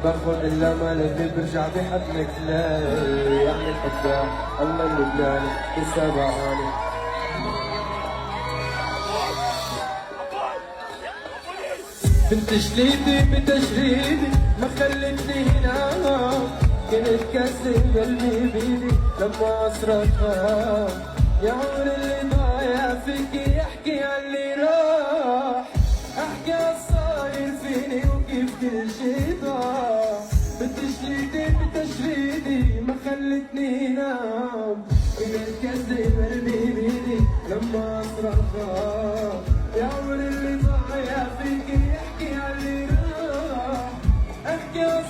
باخد الامل اللي برجع بحضنك تلاقي يعني الحبان الله اللبناني لسه بعاني. بنت جليدي بتجريدي ما خلتني هنا، كنت كاسر قلبي بيدي لما اصرخها يا عمر اللي ضايع فيكي احكي عن اللي راح، احكي عن صاير فيني وكيف كل شي ضاع. بنت جليدي بتجريدي ما خلتني نام، كنت كاسر قلبي بيدي لما اصرخها يا عمر اللي ضايع فيكي احكي عن اللي راح، احكي عن